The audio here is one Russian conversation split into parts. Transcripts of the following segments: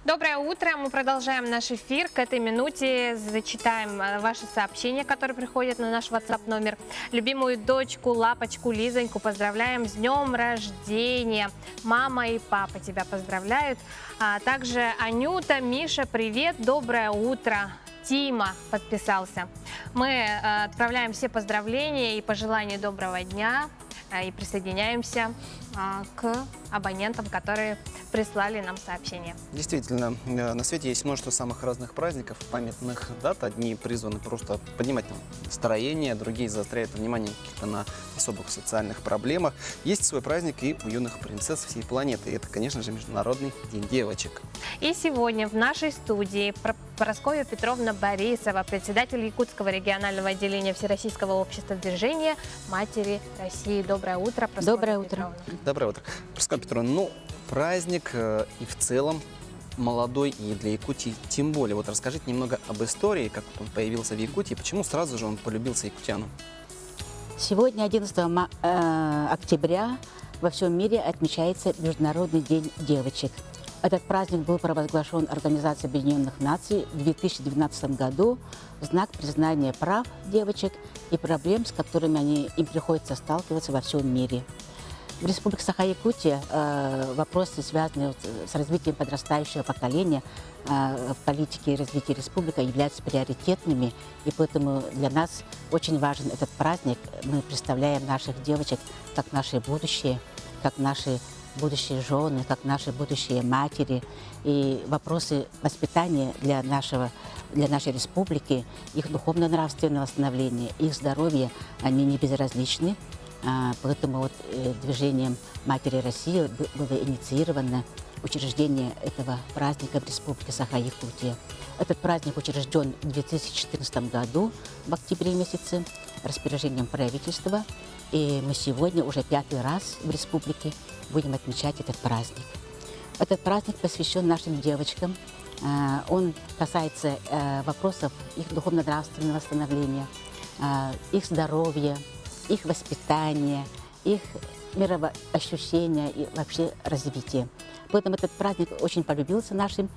Доброе утро. Мы продолжаем наш эфир. К этой минуте зачитаем ваши сообщения, которые приходят на наш WhatsApp номер. Любимую дочку, лапочку, Лизоньку поздравляем с днем рождения. Мама и папа тебя поздравляют. А также Анюта, Миша, привет, доброе утро. Тима подписался. Мы отправляем все поздравления и пожелания доброго дня и присоединяемся к абонентам, которые прислали нам сообщения. Действительно, на свете есть множество самых разных праздников, памятных дат. Одни призваны просто поднимать настроение, другие заостряют внимание на особых социальных проблемах. Есть свой праздник и у юных принцесс всей планеты. И это, конечно же, Международный день девочек. И сегодня в нашей студии Парасковья Петровна Борисова, председатель Якутского регионального отделения Всероссийского общества движения Матери России. Доброе утро, Парасковья Доброе утро. Петровна. Доброе утро. Парасковья Петровна, праздник и в целом молодой, и для Якутии тем более. Вот расскажите немного об истории, как он появился в Якутии, почему сразу же он полюбился якутянам. Сегодня, 11 октября, во всем мире отмечается Международный день девочек. Этот праздник был провозглашен Организацией Объединенных Наций в 2012 году в знак признания прав девочек и проблем, с которыми им приходится сталкиваться во всем мире. В Республике Саха-Якутия вопросы, связанные с развитием подрастающего поколения в политике и развитии республики, являются приоритетными, и поэтому для нас очень важен этот праздник. Мы представляем наших девочек как наше будущее, как наши будущие жены, как наши будущие матери. И вопросы воспитания для нашей республики, их духовно-нравственного становления, их здоровья, они не безразличны. Поэтому вот движением Матери России было инициировано учреждение этого праздника в Республике Саха-Якутия. Этот праздник учрежден в 2014 году, в октябре месяце, распоряжением правительства. И мы сегодня уже 5-й раз в республике будем отмечать этот праздник. Этот праздник посвящен нашим девочкам. Он касается вопросов их духовно-нравственного становления, их здоровья, их воспитания, их мировоощущения и вообще развития. Поэтому этот праздник очень полюбился нашим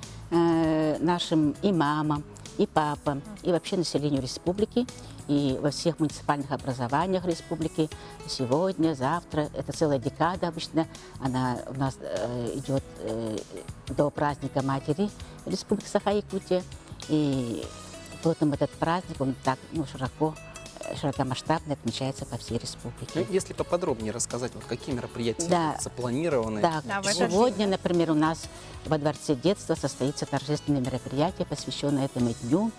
и мамам, и папам, и вообще населению республики, и во всех муниципальных образованиях республики. Сегодня, завтра, это целая декада обычно, она у нас идет до праздника Матери Республики Саха-Якутия. И поэтому этот праздник, он так широкомасштабно отмечается по всей республике. Если поподробнее рассказать, вот какие мероприятия запланированы? Да, сегодня, например, у нас во Дворце детства состоится торжественное мероприятие, посвященное этому дню.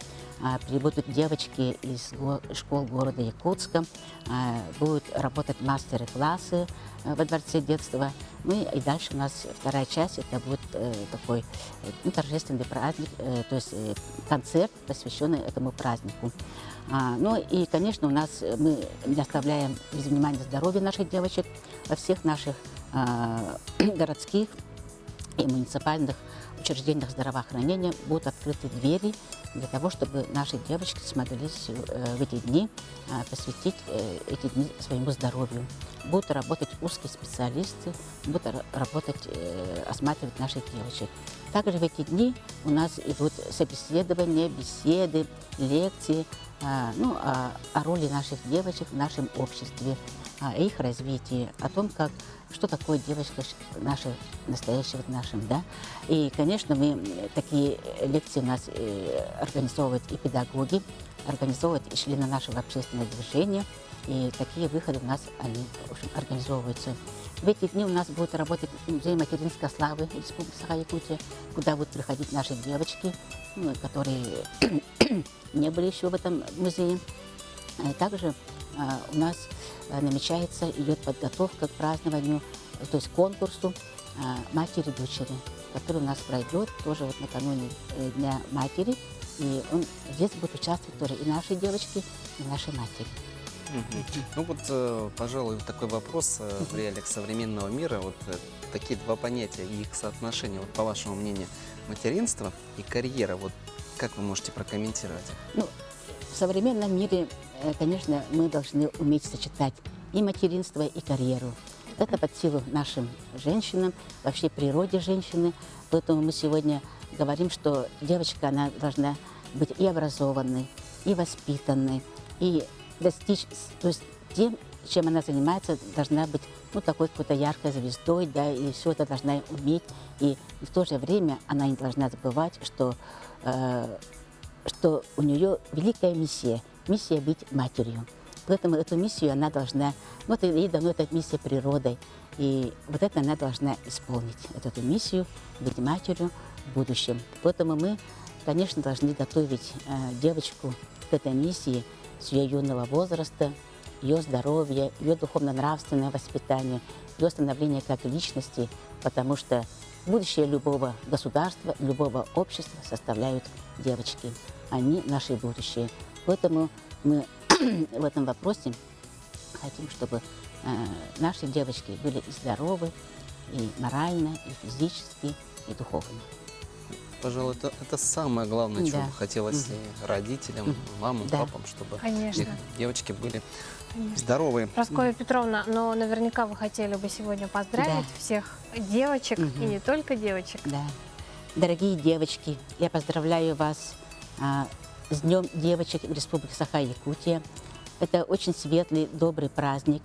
Прибудут девочки из школ города Якутска, будут работать мастер-классы во Дворце детства. Ну и дальше у нас вторая часть, это будет такой торжественный праздник, то есть концерт, посвященный этому празднику. Ну и, конечно, мы не оставляем без внимания здоровье наших девочек. Во всех наших городских и муниципальных учреждениях здравоохранения будут открыты двери для того, чтобы наши девочки смогли в эти дни посвятить эти дни своему здоровью. Будут работать узкие специалисты, будут осматривать наших девочек. Также в эти дни у нас идут собеседования, беседы, лекции о роли наших девочек в нашем обществе, о их развитии, о том, что такое девочка наша, настоящая в нашем, да. И, конечно, такие лекции у нас организовывают и педагоги, организовывают и члены нашего общественного движения, и такие выходы у нас, они, в общем, организовываются. В эти дни у нас будет работать музей материнской славы Республики Саха-Якутия, куда будут приходить наши девочки, которые не были еще в этом музее. Также у нас идет подготовка к празднованию, то есть конкурсу матери-дочери, который у нас пройдет тоже вот накануне Дня матери. И здесь будут участвовать тоже и наши девочки, и наши матери. Ну вот, пожалуй, такой вопрос в реалиях современного мира. Вот такие два понятия и их соотношение, вот, по вашему мнению, материнство и карьера. Вот как вы можете прокомментировать? В современном мире, конечно, мы должны уметь сочетать и материнство, и карьеру. Это под силу нашим женщинам, вообще природе женщины. Поэтому мы сегодня говорим, что девочка, она должна быть и образованной, и воспитанной, и достичь, то есть тем, чем она занимается, должна быть, ну, такой какой-то яркой звездой, да, и все это должна уметь. И в то же время она не должна забывать, что у нее великая миссия быть матерью. Поэтому эту миссию она должна, ну, это ей дано эта миссия природой, и вот это она должна исполнить, эту миссию, быть матерью в будущем. Поэтому мы, конечно, должны готовить девочку к этой миссии с ее юного возраста, ее здоровье, ее духовно-нравственное воспитание, ее становление как личности, потому что будущее любого государства, любого общества составляют девочки. Они наше будущее. Поэтому мы в этом вопросе хотим, чтобы наши девочки были и здоровы, и морально, и физически, и духовно. Пожалуй, это самое главное, чего Да. бы хотелось и родителям, мамам, Да. папам, чтобы Конечно. их девочки были Конечно. здоровые. Прасковья Петровна, но наверняка вы хотели бы сегодня поздравить Да. всех девочек, и не только девочек. Да. Дорогие девочки, я поздравляю вас с Днем девочек в Республике Саха-Якутия. Это очень светлый, добрый праздник.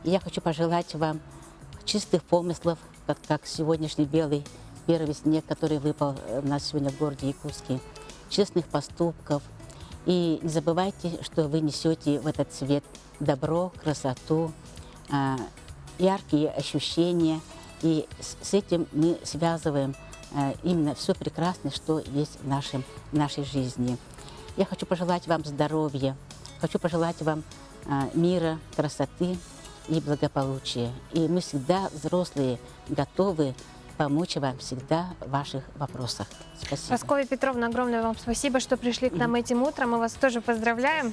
И я хочу пожелать вам чистых помыслов, как сегодняшний белый первый снег, который выпал у нас сегодня в городе Якутске, честных поступков. И не забывайте, что вы несете в этот свет добро, красоту, яркие ощущения. И с этим мы связываем именно все прекрасное, что есть в нашей жизни. Я хочу пожелать вам здоровья, хочу пожелать вам мира, красоты и благополучия. И мы всегда, взрослые, готовы помочь вам всегда в ваших вопросах. Спасибо. Прасковья Петровна, огромное вам спасибо, что пришли к нам этим утром. Мы вас тоже поздравляем.